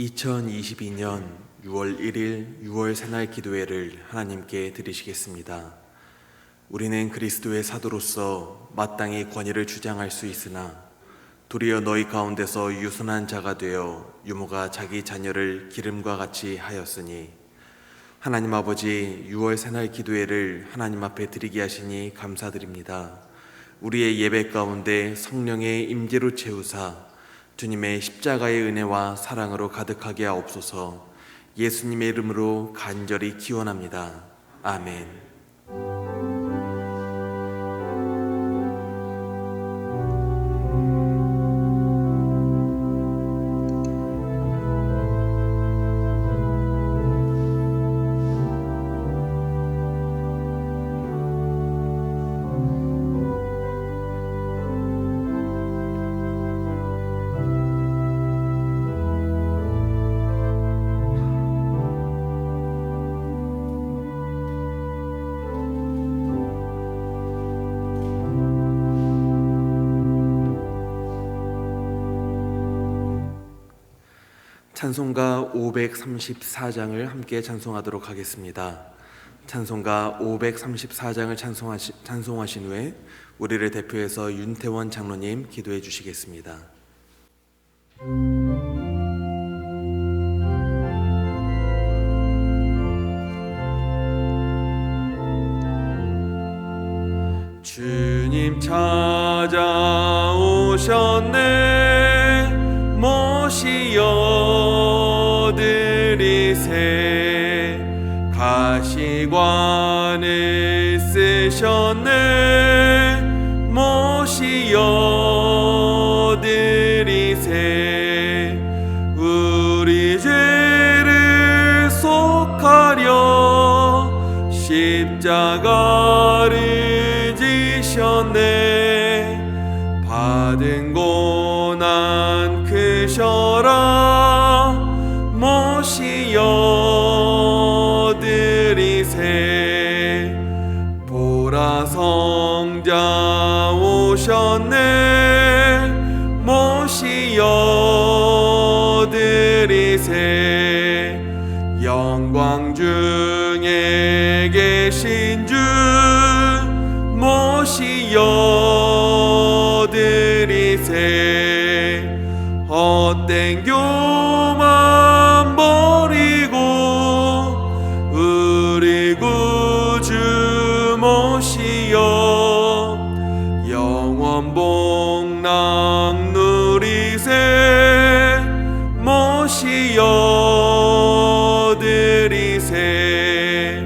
2022년 6월 1일 6월 새날 기도회를 하나님께 드리시겠습니다. 우리는 그리스도의 사도로서 마땅히 권위를 주장할 수 있으나 도리어 너희 가운데서 유순한 자가 되어 유모가 자기 자녀를 기름과 같이 하였으니 하나님 아버지 6월 새날 기도회를 하나님 앞에 드리게 하시니 감사드립니다. 우리의 예배 가운데 성령의 임재로 채우사 주님의 십자가의 은혜와 사랑으로 가득하게 하옵소서. 예수님의 이름으로 간절히 기원합니다. 아멘. 찬송가 534장을 함께 찬송하도록 하겠습니다. 찬송가 534장을 찬송하신 후에 우리를 대표해서 윤태원 장로님 기도해 주시겠습니다. 주님 찾아오셨네 모시여 드리세 가시관을 쓰셨네 모시여 드리세 우리 죄를 속하려 십자가를 지셨네 받은 고난 크셔라 모시여 드리세 보라 성자 오셨네 모시여 드리세 영광 중에 계신 주 모시여 드리세 헛된 교만 버리고 우리 구주 모시여 영원 복락 누리세 모시여 드리세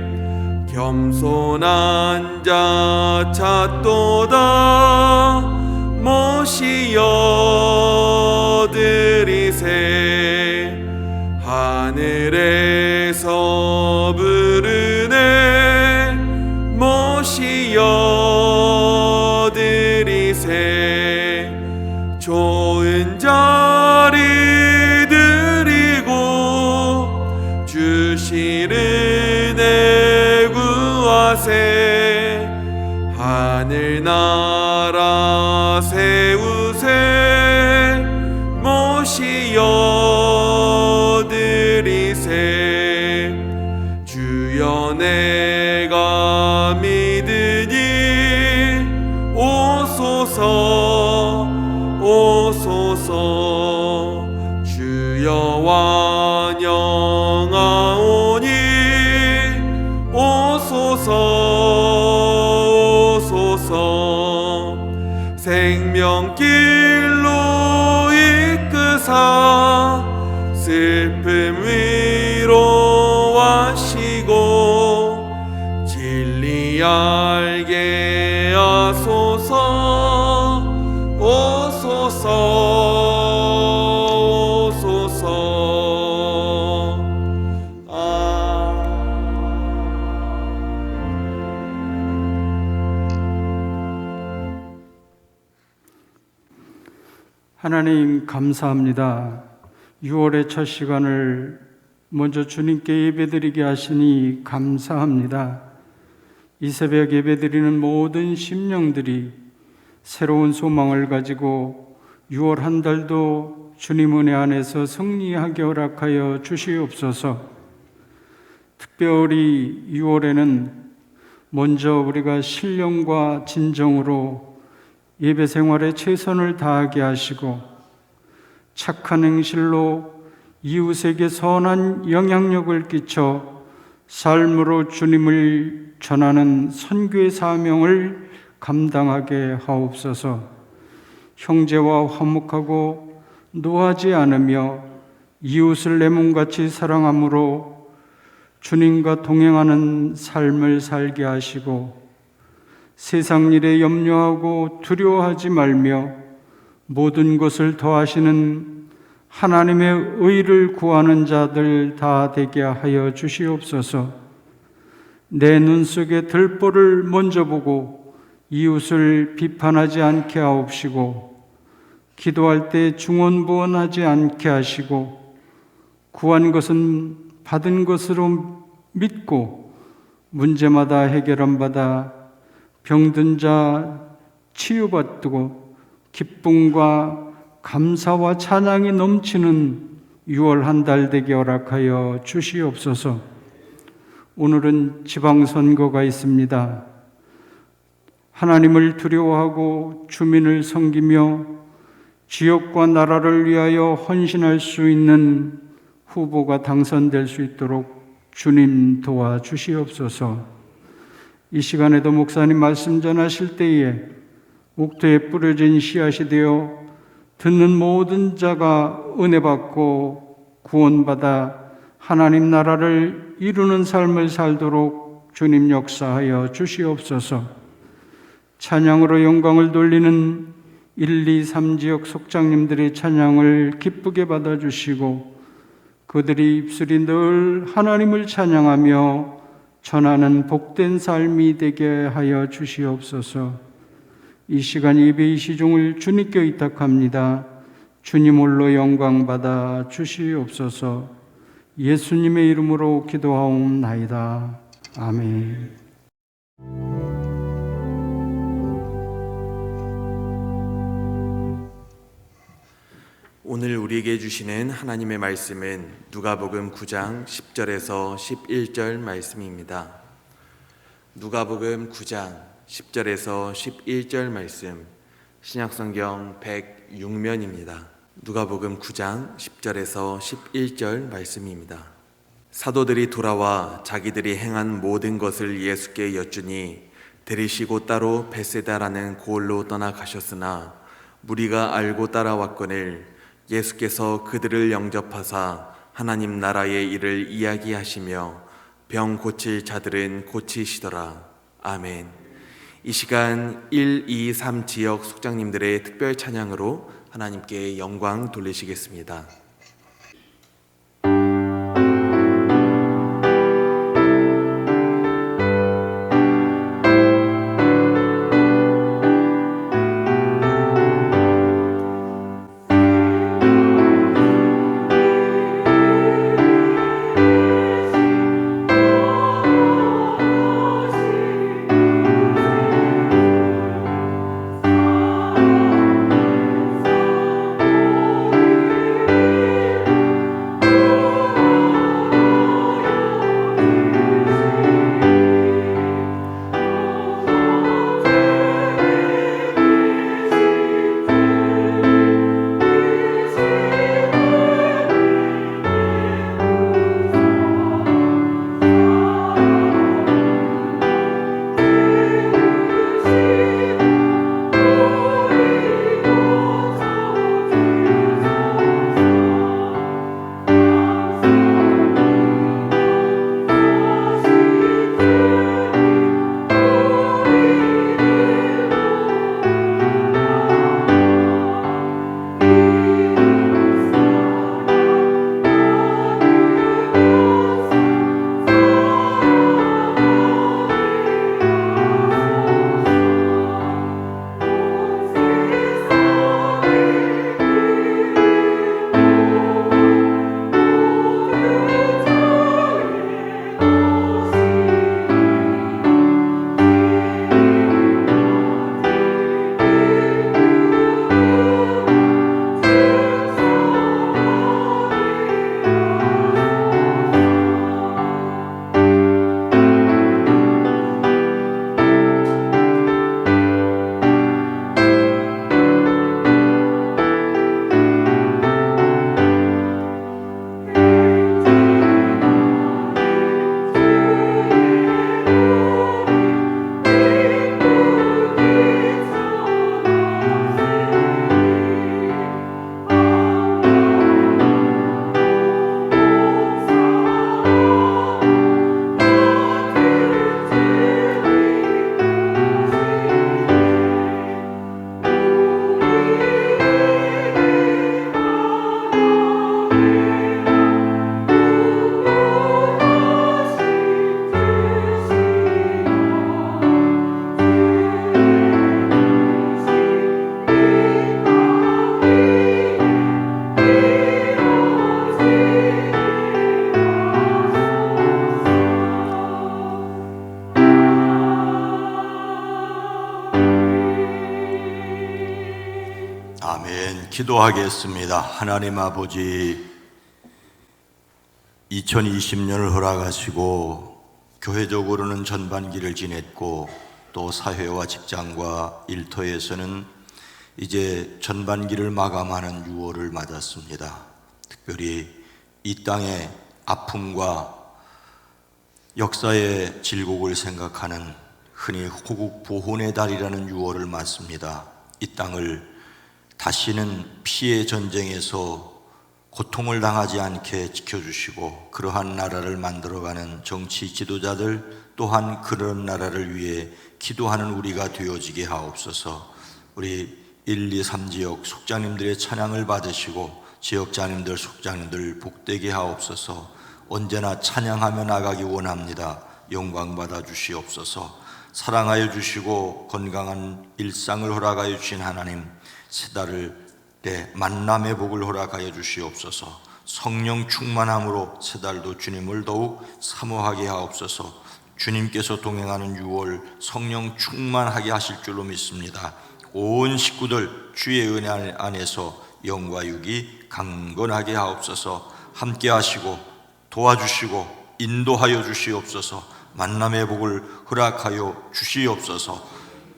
겸손한 자 찾도다 모시여 드리세 하늘에서 부르네 모시여 드리세 좋은 자리 드리고 주실 은혜 구하세 하늘나라 세우세 모시여 드리세 주여 내가 믿으니 오소서 오소서 주여 완영하오니 오소서 오소서 생명길로 이끄사 슬픔 위로하시고 진리 알게 하소서 오소서 오소서 하나님 감사합니다. 6월의 첫 시간을 먼저 주님께 예배드리게 하시니 감사합니다. 이 새벽 예배드리는 모든 심령들이 새로운 소망을 가지고 6월 한 달도 주님 은혜 안에서 승리하게 허락하여 주시옵소서. 특별히 6월에는 먼저 우리가 신령과 진정으로 예배 생활에 최선을 다하게 하시고 착한 행실로 이웃에게 선한 영향력을 끼쳐 삶으로 주님을 전하는 선교의 사명을 감당하게 하옵소서. 형제와 화목하고 노하지 않으며 이웃을 내 몸같이 사랑함으로 주님과 동행하는 삶을 살게 하시고 세상 일에 염려하고 두려워하지 말며 모든 것을 더하시는 하나님의 의를 구하는 자들 다 되게 하여 주시옵소서. 내 눈 속에 들보를 먼저 보고 이웃을 비판하지 않게 하옵시고 기도할 때 중언부언하지 않게 하시고 구한 것은 받은 것으로 믿고 문제마다 해결함 받아 병든 자 치유받고 기쁨과 감사와 찬양이 넘치는 6월 한 달 되게 허락하여 주시옵소서. 오늘은 지방선거가 있습니다. 하나님을 두려워하고 주민을 섬기며 지역과 나라를 위하여 헌신할 수 있는 후보가 당선될 수 있도록 주님 도와주시옵소서. 이 시간에도 목사님 말씀 전하실 때에 옥토에 뿌려진 씨앗이 되어 듣는 모든 자가 은혜 받고 구원받아 하나님 나라를 이루는 삶을 살도록 주님 역사하여 주시옵소서. 찬양으로 영광을 돌리는 1, 2, 3지역 속장님들의 찬양을 기쁘게 받아주시고 그들의 입술이 늘 하나님을 찬양하며 전하는 복된 삶이 되게 하여 주시옵소서. 이 시간 예배의 시종을 주님께 의탁합니다. 주님 홀로 영광 받아 주시옵소서. 예수님의 이름으로 기도하옵나이다. 아멘. 오늘 우리에게 주시는 하나님의 말씀은 누가복음 9장 10절에서 11절 말씀입니다. 누가복음 9장 10절에서 11절 말씀, 신약성경 106면입니다. 누가복음 9장 10절에서 11절 말씀입니다. 사도들이 돌아와 자기들이 행한 모든 것을 예수께 여쭈니 데리시고 따로 베세다라는 고을로 떠나가셨으나 무리가 알고 따라왔거늘 예수께서 그들을 영접하사 하나님 나라의 일을 이야기하시며 병 고칠 자들은 고치시더라. 아멘. 이 시간 1, 2, 3 지역 숙장님들의 특별 찬양으로 하나님께 영광 돌리시겠습니다. 아멘. 기도하겠습니다. 하나님 아버지, 2020년을 허락하시고 교회적으로는 전반기를 지냈고 또 사회와 직장과 일터에서는 이제 전반기를 마감하는 6월을 맞았습니다. 특별히 이 땅의 아픔과 역사의 질곡을 생각하는 흔히 호국 보훈의 달이라는 6월을 맞습니다. 이 땅을 다시는 피해 전쟁에서 고통을 당하지 않게 지켜주시고 그러한 나라를 만들어가는 정치 지도자들 또한 그런 나라를 위해 기도하는 우리가 되어지게 하옵소서. 우리 1, 2, 3지역 속장님들의 찬양을 받으시고 지역장님들, 속장님들 복되게 하옵소서. 언제나 찬양하며 나가기 원합니다. 영광 받아 주시옵소서. 사랑하여 주시고 건강한 일상을 허락하여 주신 하나님, 새 달을 내 만남의 복을 허락하여 주시옵소서. 성령 충만함으로 새 달도 주님을 더욱 사모하게 하옵소서. 주님께서 동행하는 6월 성령 충만하게 하실 줄로 믿습니다. 온 식구들 주의 은혜 안에서 영과 육이 강건하게 하옵소서. 함께 하시고 도와주시고 인도하여 주시옵소서. 만남의 복을 허락하여 주시옵소서.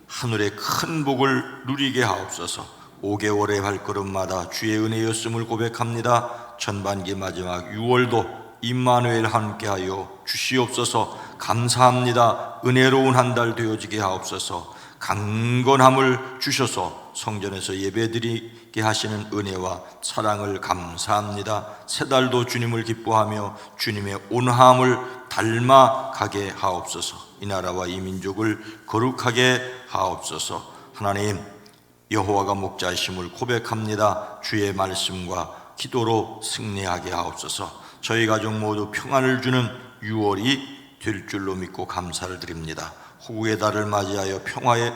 하늘의 큰 복을 누리게 하옵소서. 5개월의 발걸음마다 주의 은혜였음을 고백합니다. 전반기 마지막 6월도 임마누엘 함께하여 주시옵소서. 감사합니다. 은혜로운 한 달 되어지게 하옵소서. 강건함을 주셔서 성전에서 예배드리게 하시는 은혜와 사랑을 감사합니다. 새 달도 주님을 기뻐하며 주님의 온화함을 닮아가게 하옵소서. 이 나라와 이 민족을 거룩하게 하옵소서. 하나님, 여호와가 목자이심을 고백합니다. 주의 말씀과 기도로 승리하게 하옵소서. 저희 가족 모두 평안을 주는 6월이 될 줄로 믿고 감사를 드립니다. 호국의 달을 맞이하여 평화의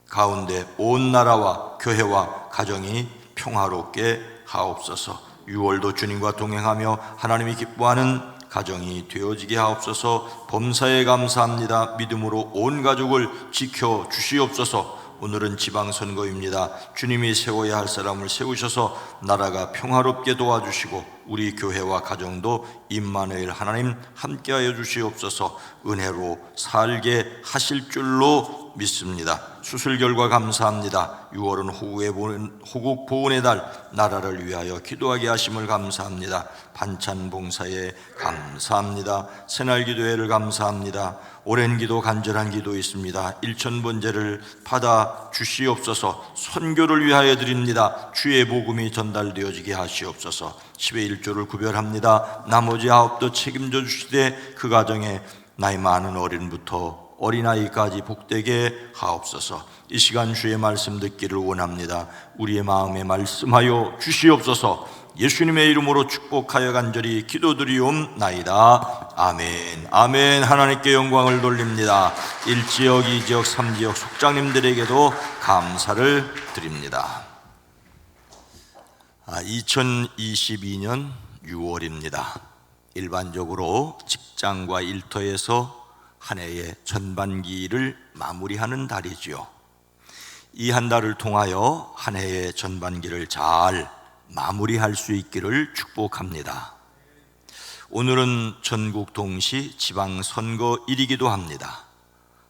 가운데 온 나라와 교회와 가정이 평화롭게 하옵소서. 6월도 주님과 동행하며 하나님이 기뻐하는 가정이 되어지게 하옵소서. 범사에 감사합니다. 믿음으로 온 가족을 지켜 주시옵소서. 오늘은 지방선거입니다. 주님이 세워야 할 사람을 세우셔서 나라가 평화롭게 도와주시고 우리 교회와 가정도 임마누엘 하나님 함께하여 주시옵소서. 은혜로 살게 하실 줄로 믿습니다. 수술 결과 감사합니다. 6월은 호국 보훈의 달, 나라를 위하여 기도하게 하심을 감사합니다. 반찬 봉사에 감사합니다. 새날 기도회를 감사합니다. 오랜 기도, 간절한 기도 있습니다. 일천번제를 받아 주시옵소서. 선교를 위하여 드립니다. 주의 복음이 전달되어지게 하시옵소서. 10의 1조를 구별합니다. 나머지 9도 책임져 주시되 그 가정에 나이 많은 어린부터 어린아이까지 복되게 하옵소서. 이 시간 주의 말씀 듣기를 원합니다. 우리의 마음에 말씀하여 주시옵소서. 예수님의 이름으로 축복하여 간절히 기도드리옵나이다. 아멘. 아멘. 하나님께 영광을 돌립니다. 1지역, 2지역, 3지역 속장님들에게도 감사를 드립니다. 2022년 6월입니다. 일반적으로 직장과 일터에서 한 해의 전반기를 마무리하는 달이지요. 이 한 달을 통하여 한 해의 전반기를 잘 마무리할 수 있기를 축복합니다. 오늘은 전국 동시 지방선거일이기도 합니다.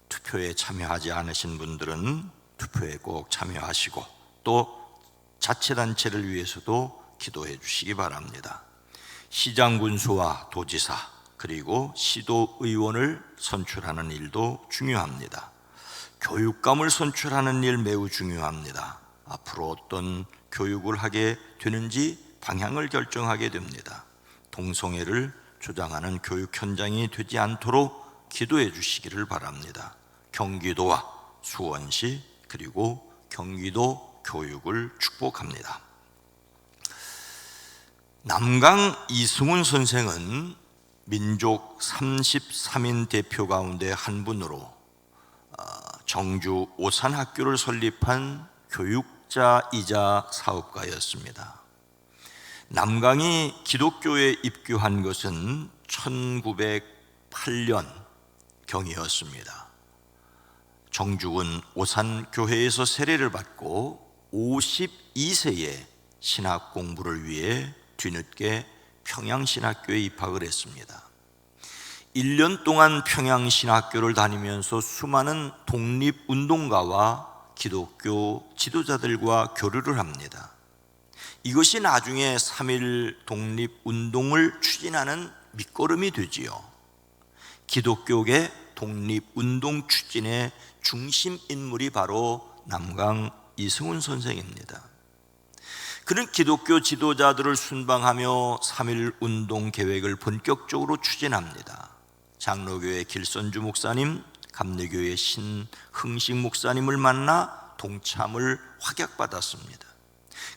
투표에 참여하지 않으신 분들은 투표에 꼭 참여하시고 또 자치단체를 위해서도 기도해 주시기 바랍니다. 시장군수와 도지사 그리고 시도의원을 선출하는 일도 중요합니다. 교육감을 선출하는 일 매우 중요합니다. 앞으로 어떤 교육을 하게 되는지 방향을 결정하게 됩니다. 동성애를 조장하는 교육 현장이 되지 않도록 기도해 주시기를 바랍니다. 경기도와 수원시 그리고 경기도 교육을 축복합니다. 남강 이승훈 선생은 민족 33인 대표 가운데 한 분으로 정주 오산학교를 설립한 교육자이자 사업가였습니다. 남강이 기독교에 입교한 것은 1908년 경이었습니다. 정주은 오산교회에서 세례를 받고 52세에 신학 공부를 위해 뒤늦게 평양신학교에 입학을 했습니다. 1년 동안 평양신학교를 다니면서 수많은 독립운동가와 기독교 지도자들과 교류를 합니다. 이것이 나중에 3.1 독립운동을 추진하는 밑거름이 되지요. 기독교계 독립운동 추진의 중심 인물이 바로 남강 이승훈 선생입니다. 그는 기독교 지도자들을 순방하며 3.1 운동 계획을 본격적으로 추진합니다. 장로교의 길선주 목사님, 감리교의 신흥식 목사님을 만나 동참을 확약받았습니다.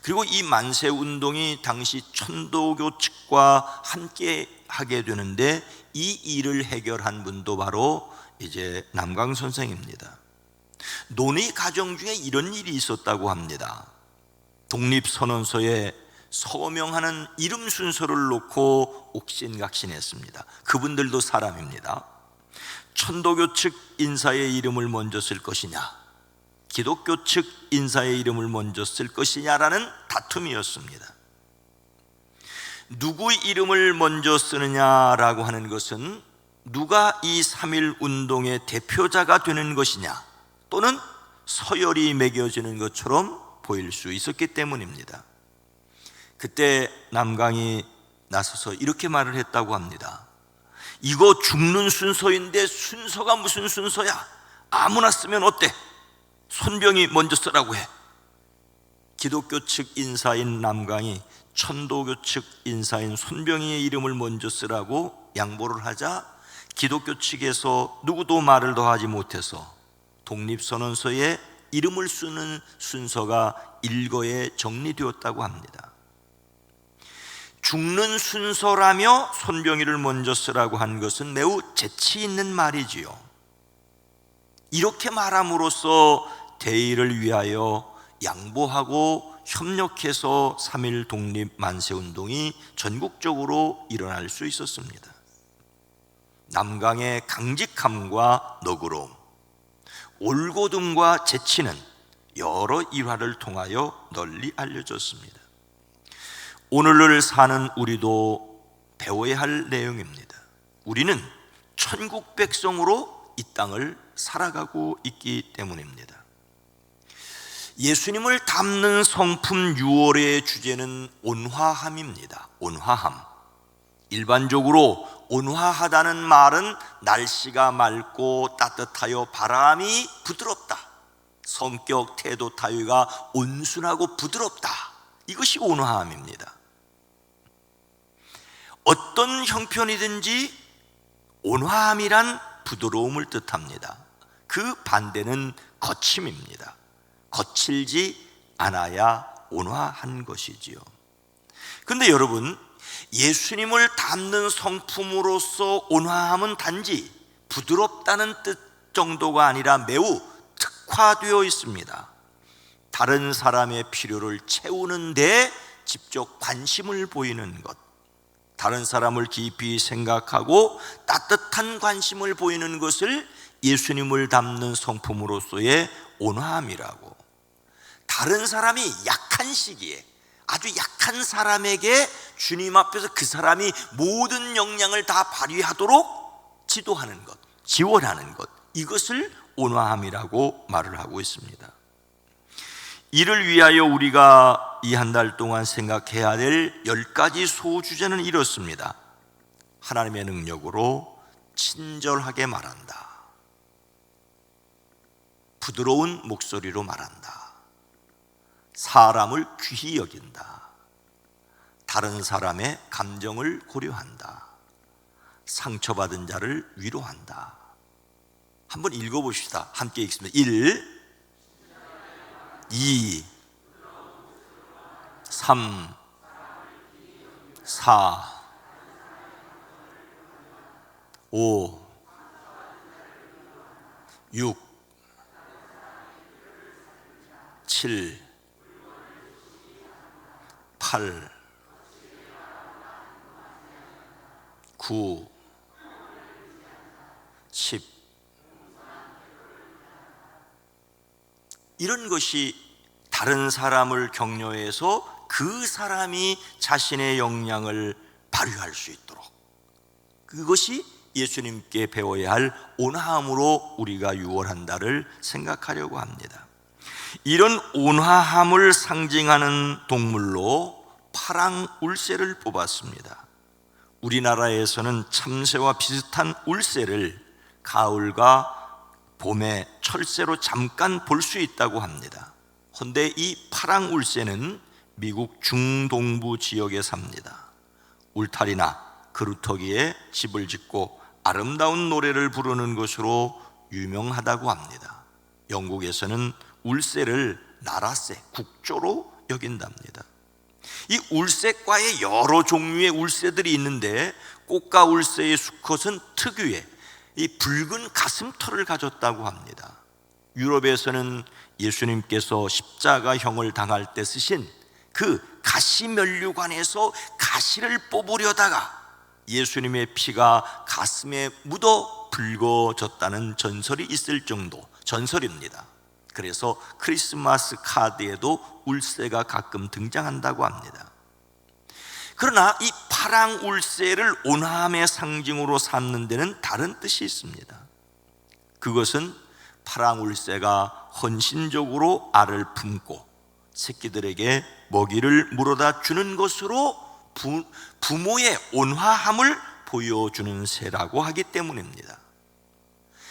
그리고 이 만세 운동이 당시 천도교 측과 함께 하게 되는데 이 일을 해결한 분도 바로 이제 남강 선생입니다. 논의 과정 중에 이런 일이 있었다고 합니다. 독립선언서에 서명하는 이름 순서를 놓고 옥신각신했습니다. 그분들도 사람입니다. 천도교 측 인사의 이름을 먼저 쓸 것이냐, 기독교 측 인사의 이름을 먼저 쓸 것이냐라는 다툼이었습니다. 누구 이름을 먼저 쓰느냐라고 하는 것은 누가 이 3.1 운동의 대표자가 되는 것이냐 또는 서열이 매겨지는 것처럼 보일 수 있었기 때문입니다. 그때 남강이 나서서 이렇게 말을 했다고 합니다. 이거 죽는 순서인데 순서가 무슨 순서야? 아무나 쓰면 어때? 손병이 먼저 쓰라고 해. 기독교 측 인사인 남강이 천도교 측 인사인 손병희의 이름을 먼저 쓰라고 양보를 하자 기독교 측에서 누구도 말을 더 하지 못해서 독립선언서에 이름을 쓰는 순서가 일거에 정리되었다고 합니다. 죽는 순서라며 손병희를 먼저 쓰라고 한 것은 매우 재치 있는 말이지요. 이렇게 말함으로써 대의를 위하여 양보하고 협력해서 3.1 독립 만세운동이 전국적으로 일어날 수 있었습니다. 남강의 강직함과 너그러움, 올곧음과 재치는 여러 일화를 통하여 널리 알려졌습니다. 오늘을 사는 우리도 배워야 할 내용입니다. 우리는 천국 백성으로 이 땅을 살아가고 있기 때문입니다. 예수님을 담는 성품 6월의 주제는 온화함입니다. 온화함. 일반적으로 온화하다는 말은 날씨가 맑고 따뜻하여 바람이 부드럽다, 성격, 태도, 타의가 온순하고 부드럽다, 이것이 온화함입니다. 어떤 형편이든지 온화함이란 부드러움을 뜻합니다. 그 반대는 거침입니다. 거칠지 않아야 온화한 것이지요. 그런데 여러분, 예수님을 닮는 성품으로서 온화함은 단지 부드럽다는 뜻 정도가 아니라 매우 특화되어 있습니다. 다른 사람의 필요를 채우는 데 직접 관심을 보이는 것, 다른 사람을 깊이 생각하고 따뜻한 관심을 보이는 것을 예수님을 닮는 성품으로서의 온화함이라고. 다른 사람이 약한 시기에 아주 약한 사람에게 주님 앞에서 그 사람이 모든 역량을 다 발휘하도록 지도하는 것, 지원하는 것, 이것을 온화함이라고 말을 하고 있습니다. 이를 위하여 우리가 이 한 달 동안 생각해야 될 10가지 소주제는 이렇습니다. 하나님의 능력으로 친절하게 말한다, 부드러운 목소리로 말한다, 사람을 귀히 여긴다, 다른 사람의 감정을 고려한다, 상처받은 자를 위로한다. 한번 읽어봅시다. 함께 읽습니다. 1, 2, 3, 4, 5, 6, 7, 8, 9, 10. 이런 것이 다른 사람을 격려해서 그 사람이 자신의 역량을 발휘할 수 있도록, 그것이 예수님께 배워야 할 온화함으로 우리가 유월한다를 생각하려고 합니다. 이런 온화함을 상징하는 동물로 파랑울새를 뽑았습니다. 우리나라에서는 참새와 비슷한 울새를 가을과 봄에 철새로 잠깐 볼 수 있다고 합니다. 그런데 이 파랑울새는 미국 중동부 지역에 삽니다. 울타리나 그루터기에 집을 짓고 아름다운 노래를 부르는 것으로 유명하다고 합니다. 영국에서는 울새를 나라새, 국조로 여긴답니다. 이 울새과에 여러 종류의 울새들이 있는데 꽃가울새의 수컷은 특유의 이 붉은 가슴털을 가졌다고 합니다. 유럽에서는 예수님께서 십자가형을 당할 때 쓰신 그 가시면류관에서 가시를 뽑으려다가 예수님의 피가 가슴에 묻어 붉어졌다는 전설이 있을 정도, 전설입니다. 그래서 크리스마스 카드에도 울새가 가끔 등장한다고 합니다. 그러나 이 파랑울새를 온화함의 상징으로 삼는 데는 다른 뜻이 있습니다. 그것은 파랑울새가 헌신적으로 알을 품고 새끼들에게 먹이를 물어다 주는 것으로 부모의 온화함을 보여주는 새라고 하기 때문입니다.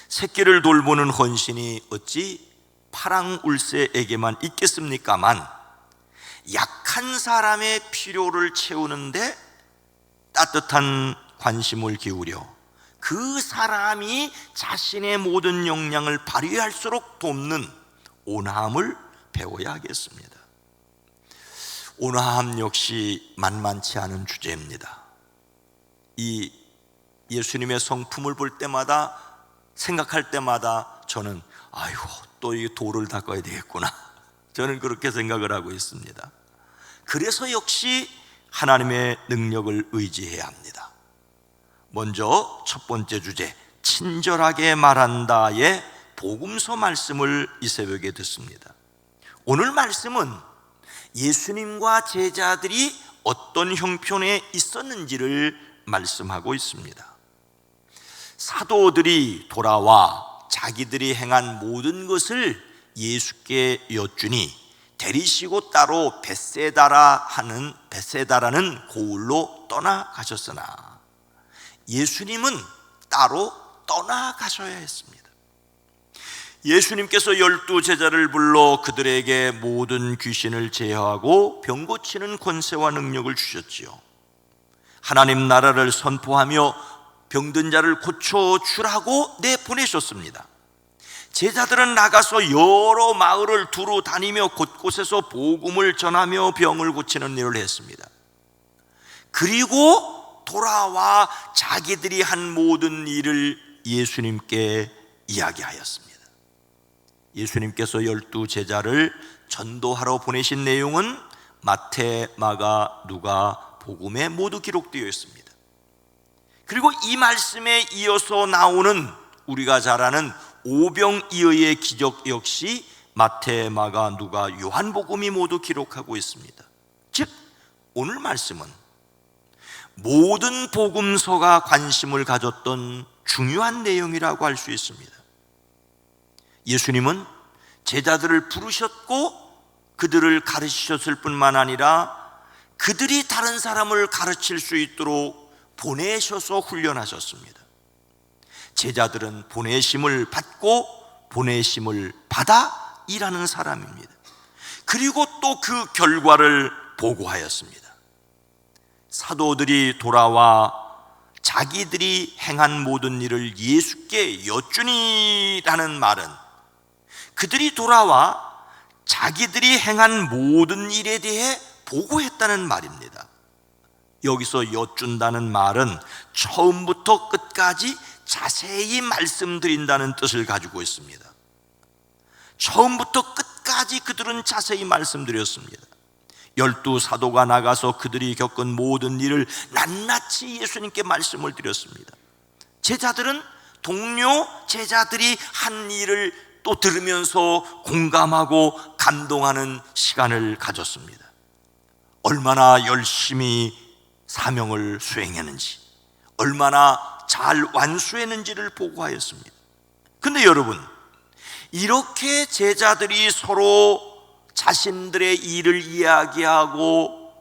새끼를 돌보는 헌신이 어찌 파랑울새에게만 있겠습니까만, 약한 사람의 필요를 채우는데 따뜻한 관심을 기울여 그 사람이 자신의 모든 역량을 발휘할수록 돕는 온화함을 배워야 하겠습니다. 온화함 역시 만만치 않은 주제입니다. 이 예수님의 성품을 볼 때마다, 생각할 때마다 저는 아이고, 또 이 돌을 닦아야 되겠구나, 저는 그렇게 생각을 하고 있습니다. 그래서 역시 하나님의 능력을 의지해야 합니다. 먼저 첫 번째 주제, 친절하게 말한다의 복음서 말씀을 이 새벽에 듣습니다. 오늘 말씀은 예수님과 제자들이 어떤 형편에 있었는지를 말씀하고 있습니다. 사도들이 돌아와 자기들이 행한 모든 것을 예수께 여쭈니 데리시고 따로 벳세다라는 고을로 떠나가셨으나 예수님은 따로 떠나가셔야 했습니다. 예수님께서 12 제자를 불러 그들에게 모든 귀신을 제어하고 병 고치는 권세와 능력을 주셨지요. 하나님 나라를 선포하며 병든 자를 고쳐주라고 내보내셨습니다. 제자들은 나가서 여러 마을을 두루 다니며 곳곳에서 복음을 전하며 병을 고치는 일을 했습니다. 그리고 돌아와 자기들이 한 모든 일을 예수님께 이야기하였습니다. 예수님께서 12 제자를 전도하러 보내신 내용은 마태, 마가, 누가, 복음에 모두 기록되어 있습니다. 그리고 이 말씀에 이어서 나오는 우리가 잘 아는 오병이어의 기적 역시 마태, 마가, 누가, 요한복음이 모두 기록하고 있습니다. 즉 오늘 말씀은 모든 복음서가 관심을 가졌던 중요한 내용이라고 할 수 있습니다. 예수님은 제자들을 부르셨고 그들을 가르치셨을 뿐만 아니라 그들이 다른 사람을 가르칠 수 있도록 보내셔서 훈련하셨습니다. 제자들은 보내심을 받고 보내심을 받아 일하는 사람입니다. 그리고 또 그 결과를 보고하였습니다. 사도들이 돌아와 자기들이 행한 모든 일을 예수께 여쭈니라는 말은 그들이 돌아와 자기들이 행한 모든 일에 대해 보고했다는 말입니다. 여기서 여쭌다는 말은 처음부터 끝까지 자세히 말씀드린다는 뜻을 가지고 있습니다. 처음부터 끝까지 그들은 자세히 말씀드렸습니다. 12 사도가 나가서 그들이 겪은 모든 일을 낱낱이 예수님께 말씀을 드렸습니다. 제자들은 동료 제자들이 한 일을 또 들으면서 공감하고 감동하는 시간을 가졌습니다. 얼마나 열심히 사명을 수행했는지, 얼마나 잘 완수했는지를 보고하였습니다. 근데 여러분, 이렇게 제자들이 서로 자신들의 일을 이야기하고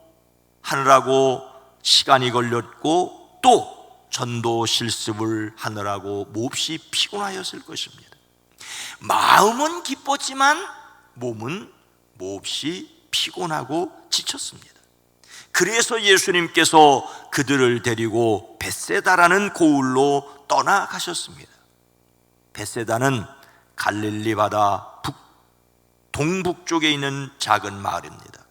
하느라고 시간이 걸렸고 또 전도 실습을 하느라고 몹시 피곤하였을 것입니다. 마음은 기뻤지만 몸은 몹시 피곤하고 지쳤습니다. 그래서 예수님께서 그들을 데리고 벳세다라는 고을로 떠나가셨습니다. 벳세다는 갈릴리 바다 동북쪽에 있는 작은 마을입니다.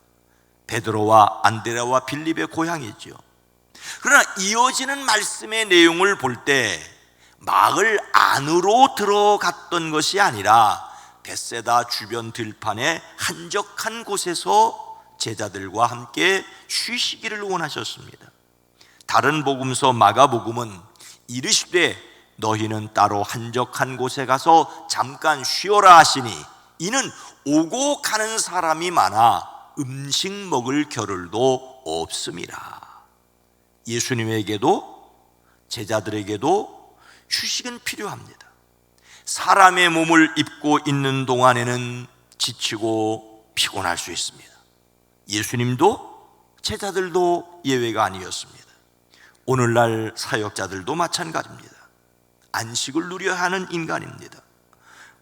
베드로와 안드레와 빌립의 고향이지요. 그러나 이어지는 말씀의 내용을 볼 때 마을 안으로 들어갔던 것이 아니라 벳세다 주변 들판의 한적한 곳에서 제자들과 함께 쉬시기를 원하셨습니다. 다른 복음서 마가복음은 이르시되 너희는 따로 한적한 곳에 가서 잠깐 쉬어라 하시니 이는 오고 가는 사람이 많아 음식 먹을 겨를도 없음이라. 예수님에게도 제자들에게도 휴식은 필요합니다. 사람의 몸을 입고 있는 동안에는 지치고 피곤할 수 있습니다. 예수님도 제자들도 예외가 아니었습니다. 오늘날 사역자들도 마찬가지입니다. 안식을 누려야 하는 인간입니다.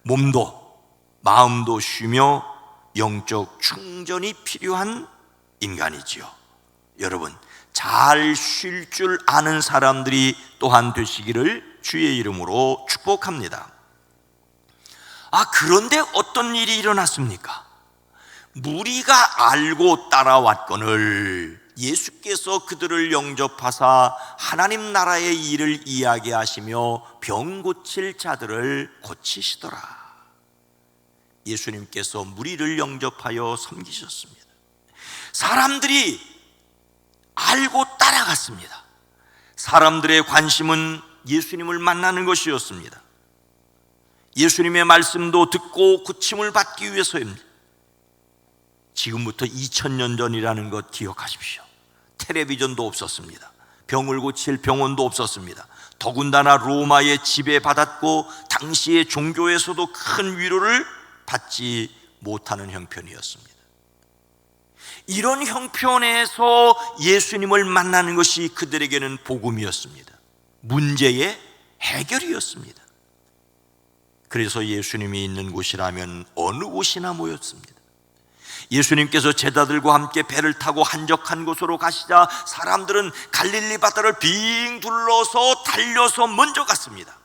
몸도 마음도 쉬며 영적 충전이 필요한 인간이지요. 여러분, 잘 쉴 줄 아는 사람들이 또한 되시기를 주의 이름으로 축복합니다. 그런데 어떤 일이 일어났습니까? 무리가 알고 따라왔거늘 예수께서 그들을 영접하사 하나님 나라의 일을 이야기하시며 병 고칠 자들을 고치시더라. 예수님께서 무리를 영접하여 섬기셨습니다. 사람들이 알고 따라갔습니다. 사람들의 관심은 예수님을 만나는 것이었습니다. 예수님의 말씀도 듣고 고침을 받기 위해서입니다. 지금부터 2000년 전이라는 것 기억하십시오. 텔레비전도 없었습니다. 병을 고칠 병원도 없었습니다. 더군다나 로마의 지배받았고 당시의 종교에서도 큰 위로를 받지 못하는 형편이었습니다. 이런 형편에서 예수님을 만나는 것이 그들에게는 복음이었습니다. 문제의 해결이었습니다. 그래서 예수님이 있는 곳이라면 어느 곳이나 모였습니다. 예수님께서 제자들과 함께 배를 타고 한적한 곳으로 가시자 사람들은 갈릴리 바다를 빙 둘러서 달려서 먼저 갔습니다.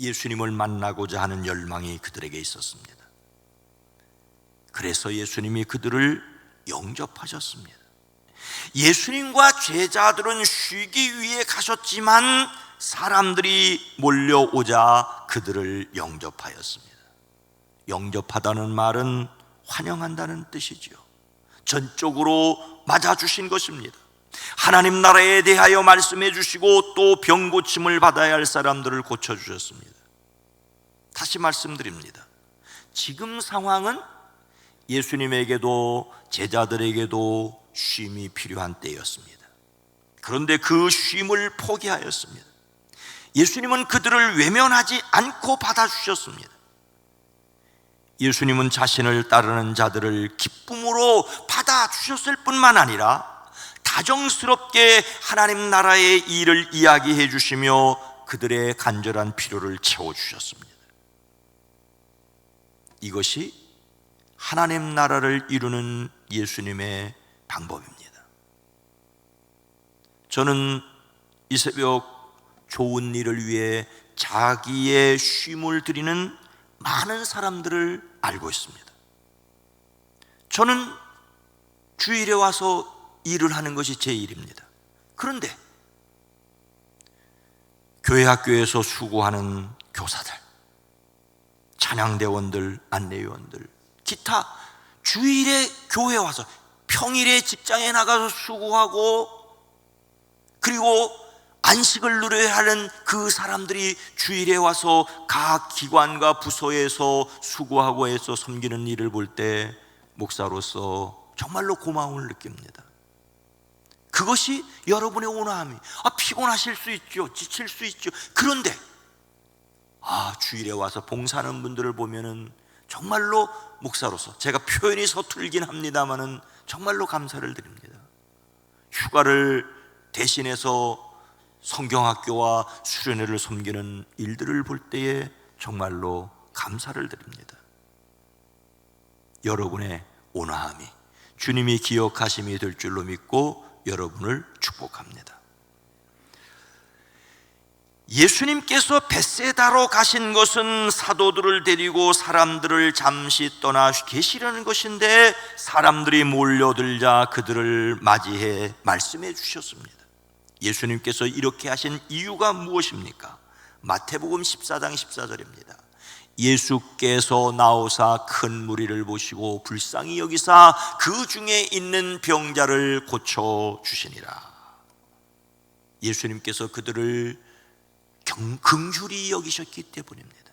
예수님을 만나고자 하는 열망이 그들에게 있었습니다. 그래서 예수님이 그들을 영접하셨습니다. 예수님과 제자들은 쉬기 위해 가셨지만 사람들이 몰려오자 그들을 영접하였습니다. 영접하다는 말은 환영한다는 뜻이지요. 전적으로 맞아주신 것입니다. 하나님 나라에 대하여 말씀해 주시고 또 병 고침을 받아야 할 사람들을 고쳐주셨습니다. 다시 말씀드립니다. 지금 상황은 예수님에게도 제자들에게도 쉼이 필요한 때였습니다. 그런데 그 쉼을 포기하였습니다. 예수님은 그들을 외면하지 않고 받아주셨습니다. 예수님은 자신을 따르는 자들을 기쁨으로 받아주셨을 뿐만 아니라 다정스럽게 하나님 나라의 일을 이야기해 주시며 그들의 간절한 필요를 채워주셨습니다. 이것이 하나님 나라를 이루는 예수님의 방법입니다. 저는 이 새벽 좋은 일을 위해 자기의 쉼을 드리는 많은 사람들을 알고 있습니다. 저는 주일에 와서 일을 하는 것이 제 일입니다. 그런데 교회 학교에서 수고하는 교사들, 찬양대원들, 안내위원들, 기타 주일에 교회 와서 평일에 직장에 나가서 수고하고 그리고 안식을 누려야 하는 그 사람들이 주일에 와서 각 기관과 부서에서 수고하고 해서 섬기는 일을 볼 때 목사로서 정말로 고마움을 느낍니다. 그것이 여러분의 온화함이, 피곤하실 수 있죠, 지칠 수 있죠. 그런데 주일에 와서 봉사하는 분들을 보면은 정말로 목사로서, 제가 표현이 서툴긴 합니다마는 정말로 감사를 드립니다. 휴가를 대신해서 성경학교와 수련회를 섬기는 일들을 볼 때에 정말로 감사를 드립니다. 여러분의 온화함이 주님이 기억하심이 될 줄로 믿고 여러분을 축복합니다. 예수님께서 벳세다로 가신 것은 사도들을 데리고 사람들을 잠시 떠나 계시려는 것인데, 사람들이 몰려들자 그들을 맞이해 말씀해 주셨습니다. 예수님께서 이렇게 하신 이유가 무엇입니까? 마태복음 14장 14절입니다. 예수께서 나오사 큰 무리를 보시고 불쌍히 여기사 그 중에 있는 병자를 고쳐 주시니라. 예수님께서 그들을 긍휼히 여기셨기 때문입니다.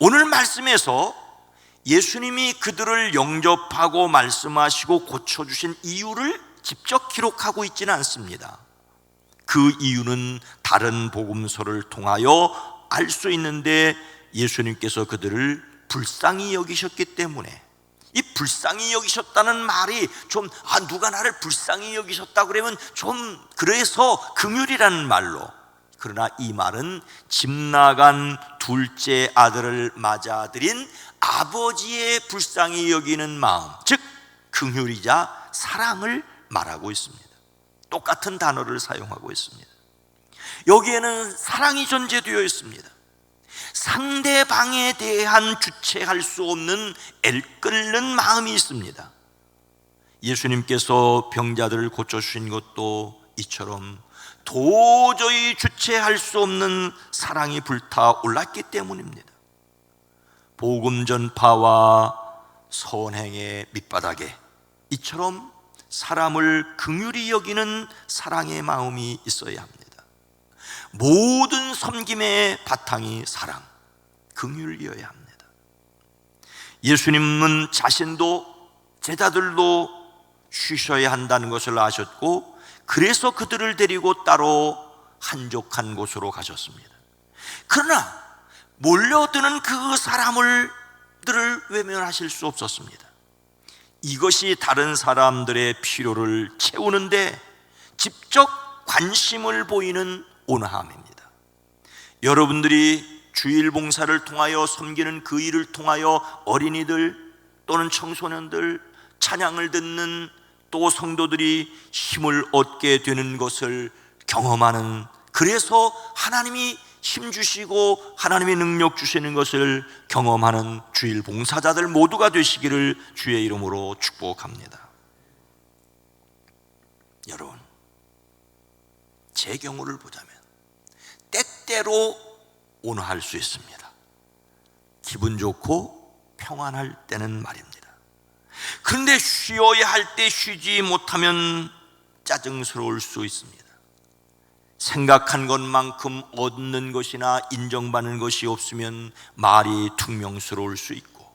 오늘 말씀에서 예수님이 그들을 영접하고 말씀하시고 고쳐주신 이유를 직접 기록하고 있지는 않습니다. 그 이유는 다른 복음서를 통하여 알 수 있는데, 예수님께서 그들을 불쌍히 여기셨기 때문에, 이 불쌍히 여기셨다는 말이 좀 누가 나를 불쌍히 여기셨다 그러면 좀 그래서 긍휼이라는 말로, 그러나 이 말은 집 나간 둘째 아들을 맞아들인 아버지의 불쌍히 여기는 마음, 즉 긍휼이자 사랑을 말하고 있습니다. 똑같은 단어를 사용하고 있습니다. 여기에는 사랑이 전제되어 있습니다. 상대방에 대한 주체할 수 없는 애끓는 마음이 있습니다. 예수님께서 병자들을 고쳐주신 것도 이처럼 도저히 주체할 수 없는 사랑이 불타올랐기 때문입니다. 복음 전파와 선행의 밑바닥에 이처럼 사람을 긍휼히 여기는 사랑의 마음이 있어야 합니다. 모든 섬김의 바탕이 사랑, 긍휼이어야 합니다. 예수님은 자신도 제자들도 쉬셔야 한다는 것을 아셨고, 그래서 그들을 데리고 따로 한적한 곳으로 가셨습니다. 그러나 몰려드는 그 사람들을 외면하실 수 없었습니다. 이것이 다른 사람들의 필요를 채우는데 직접 관심을 보이는 온화함입니다. 여러분들이 주일 봉사를 통하여 섬기는 그 일을 통하여 어린이들 또는 청소년들, 찬양을 듣는 또 성도들이 힘을 얻게 되는 것을 경험하는, 그래서 하나님이 힘 주시고 하나님의 능력 주시는 것을 경험하는 주일 봉사자들 모두가 되시기를 주의 이름으로 축복합니다. 여러분, 제 경우를 보자면 때때로 온화할 수 있습니다. 기분 좋고 평안할 때는 말입니다. 그런데 쉬어야 할 때 쉬지 못하면 짜증스러울 수 있습니다. 생각한 것만큼 얻는 것이나 인정받는 것이 없으면 말이 퉁명스러울 수 있고,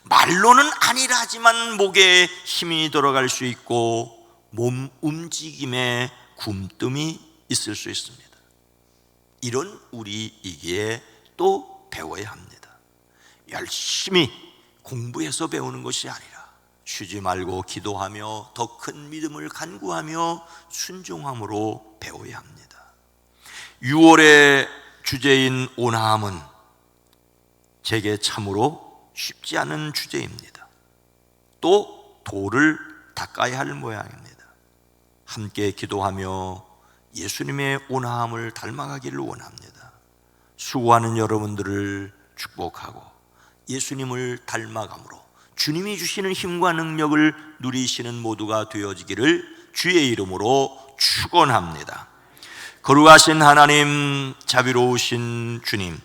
말로는 아니라 하지만 목에 힘이 들어갈 수 있고, 몸 움직임에 굼뜸이 있을 수 있습니다. 이런 우리이기에 또 배워야 합니다. 열심히 공부해서 배우는 것이 아니라 쉬지 말고 기도하며 더 큰 믿음을 간구하며 순종함으로 배워야 합니다. 6월의 주제인 온화함은 제게 참으로 쉽지 않은 주제입니다. 또 돌을 닦아야 할 모양입니다. 함께 기도하며 예수님의 온화함을 닮아가기를 원합니다. 수고하는 여러분들을 축복하고 예수님을 닮아감으로 주님이 주시는 힘과 능력을 누리시는 모두가 되어지기를 주의 이름으로 축원합니다. 거룩하신 하나님, 자비로우신 주님,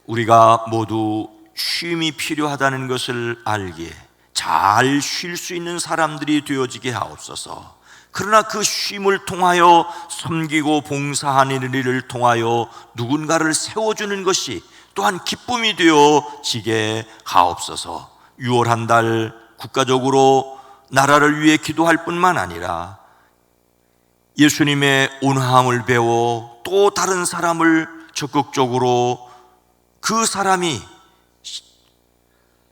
우리가 모두 쉼이 필요하다는 것을 알기에 잘 쉴 수 있는 사람들이 되어지게 하옵소서. 그러나 그 쉼을 통하여 섬기고 봉사하는 일을 통하여 누군가를 세워주는 것이 또한 기쁨이 되어지게 하옵소서. 6월 한 달 국가적으로 나라를 위해 기도할 뿐만 아니라 예수님의 온화함을 배워 또 다른 사람을 적극적으로 그 사람이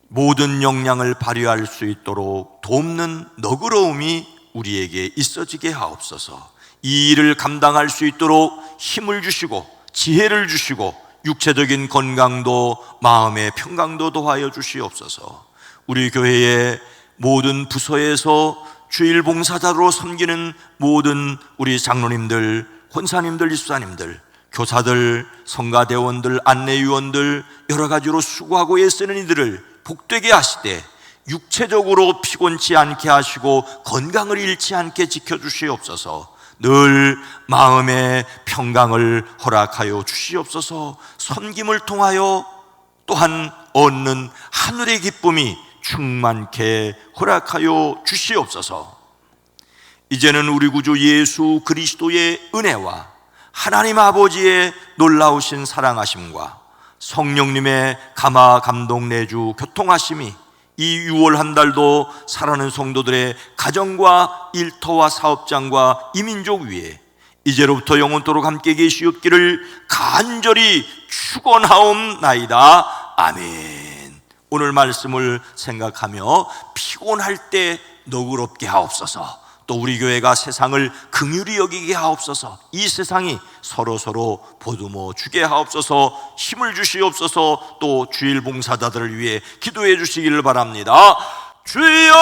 모든 역량을 발휘할 수 있도록 돕는 너그러움이 우리에게 있어지게 하옵소서. 이 일을 감당할 수 있도록 힘을 주시고 지혜를 주시고 육체적인 건강도 마음의 평강도 더하여 주시옵소서. 우리 교회의 모든 부서에서 주일 봉사자로 섬기는 모든 우리 장로님들, 권사님들, 집사님들, 교사들, 성가대원들, 안내위원들 여러 가지로 수고하고 애쓰는 이들을 복되게 하시되 육체적으로 피곤치 않게 하시고 건강을 잃지 않게 지켜주시옵소서. 늘 마음의 평강을 허락하여 주시옵소서. 섬김을 통하여 또한 얻는 하늘의 기쁨이 충만케 허락하여 주시옵소서. 이제는 우리 구주 예수 그리스도의 은혜와 하나님 아버지의 놀라우신 사랑하심과 성령님의 감화 감동 내주 교통하심이 이 6월 한 달도 사랑하는 성도들의 가정과 일터와 사업장과 이민족 위에 이제로부터 영원토록 함께 계시옵기를 간절히 축원하옵나이다. 아멘. 오늘 말씀을 생각하며 피곤할 때 너그럽게 하옵소서. 또 우리 교회가 세상을 긍휼히 여기게 하옵소서. 이 세상이 서로 보듬어 주게 하옵소서. 힘을 주시옵소서. 또 주일 봉사자들을 위해 기도해 주시기를 바랍니다. 주여